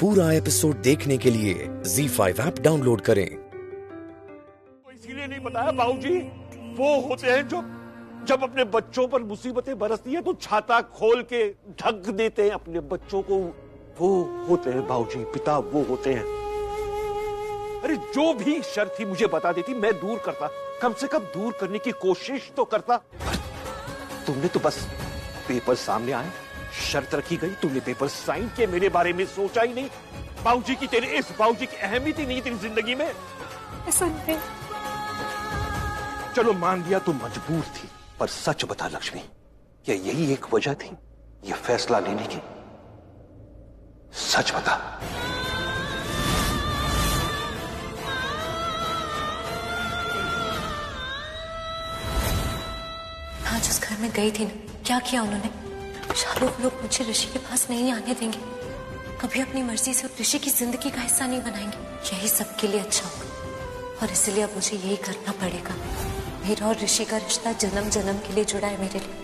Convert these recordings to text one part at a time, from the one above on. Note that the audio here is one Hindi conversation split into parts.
पूरा एपिसोड देखने के लिए ZEE5 ऐप डाउनलोड करें। तो इसीलिए नहीं बताया बाबूजी, वो होते हैं जो जब अपने बच्चों पर मुसीबतें बरसती है तो छाता खोल के ढक देते हैं अपने बच्चों को। वो होते हैं बाबूजी, पिता वो होते हैं। अरे जो भी शर्त थी मुझे बता देती, मैं दूर करता, कम से कम दूर करने की कोशिश तो करता। तुमने तो बस पेपर सामने आए, शर्त रखी गई, तुमने पेपर साइन किए, मेरे बारे में सोचा ही नहीं। बाबूजी की तेरे इस बाबूजी की अहमियत ही नहीं तेरी जिंदगी में। ऐसा नहीं। चलो मान लिया तुम मजबूर थी, पर सच बता लक्ष्मी, क्या यही एक वजह थी ये फैसला लेने की? सच बता। आज उस घर में गई थी ना, क्या किया उन्होंने? शाहरुख लोग मुझे ऋषि के पास नहीं आने देंगे, कभी अपनी मर्जी से ऋषि की जिंदगी का हिस्सा नहीं बनाएंगे। यही सबके लिए अच्छा होगा और इसलिए अब मुझे यही करना पड़ेगा। मेरा और ऋषि का रिश्ता जन्म जन्म के लिए जुड़ा है मेरे लिए।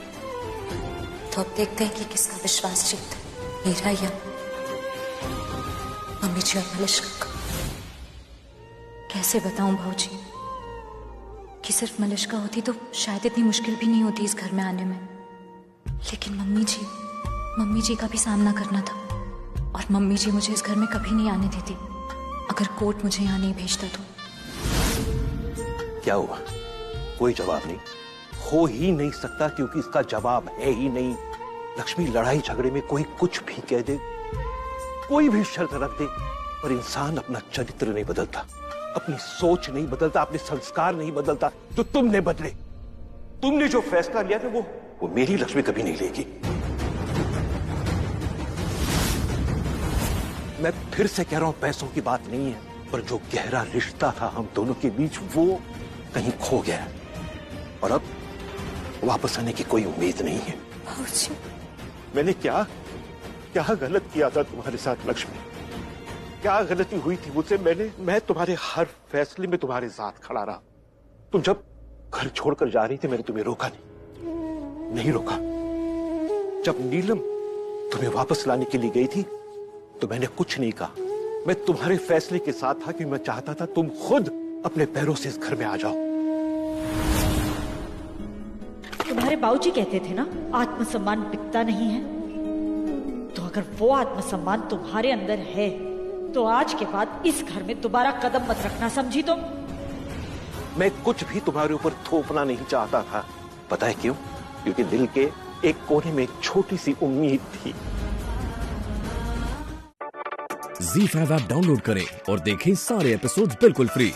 तो अब देखते हैं कि किसका विश्वास जीतता है, मेरा या मम्मी जी और मलिश्का का। कैसे बताऊं भाऊजी कि सिर्फ मलिश्का होती तो शायद इतनी मुश्किल भी नहीं होती इस घर में आने में, लेकिन मम्मी जी का भी सामना करना था और मम्मी जी मुझे इस घर में कभी नहीं आने देती अगर कोर्ट मुझे यहाँ नहीं भेजता तो। क्या हुआ? कोई जवाब नहीं, हो ही नहीं सकता क्योंकि इसका जवाब है ही नहीं। लक्ष्मी, लड़ाई झगड़े में कोई कुछ भी कह दे, कोई भी शर्त रख दे, पर इंसान अपना चरित्र नहीं बदलता, अपनी सोच नहीं बदलता, अपने संस्कार नहीं बदलता जो तुमने बदले। तुमने जो फैसला लिया था वो मेरी लक्ष्मी कभी नहीं लेगी। मैं फिर से कह रहा हूं, पैसों की बात नहीं है, पर जो गहरा रिश्ता था हम दोनों के बीच वो कहीं खो गया है और अब वापस आने की कोई उम्मीद नहीं है। मैंने क्या गलत किया था तुम्हारे साथ लक्ष्मी? क्या गलती हुई थी मुझसे? मैं तुम्हारे हर फैसले में तुम्हारे साथ खड़ा रहा। तुम जब घर छोड़कर जा रही थी मैंने तुम्हें रोका नहीं रोका। जब नीलम तुम्हें वापस लाने के लिए गई थी तो मैंने कुछ नहीं कहा। मैं तुम्हारे फैसले के साथ था कि मैं चाहता था तुम खुद अपने पैरों से इस घर में आ जाओ। तुम्हारे बाबूजी कहते थे ना, आत्मसम्मान बिकता नहीं है। तो अगर वो आत्मसम्मान तुम्हारे अंदर है तो आज के बाद इस घर में दोबारा कदम मत रखना, समझी तुम? मैं कुछ भी तुम्हारे ऊपर थोपना नहीं चाहता था। पता है क्यों? क्योंकि दिल के एक कोने में एक छोटी सी उम्मीद थी। ZEE5 ऐप डाउनलोड करें और देखें सारे एपिसोड्स बिल्कुल फ्री।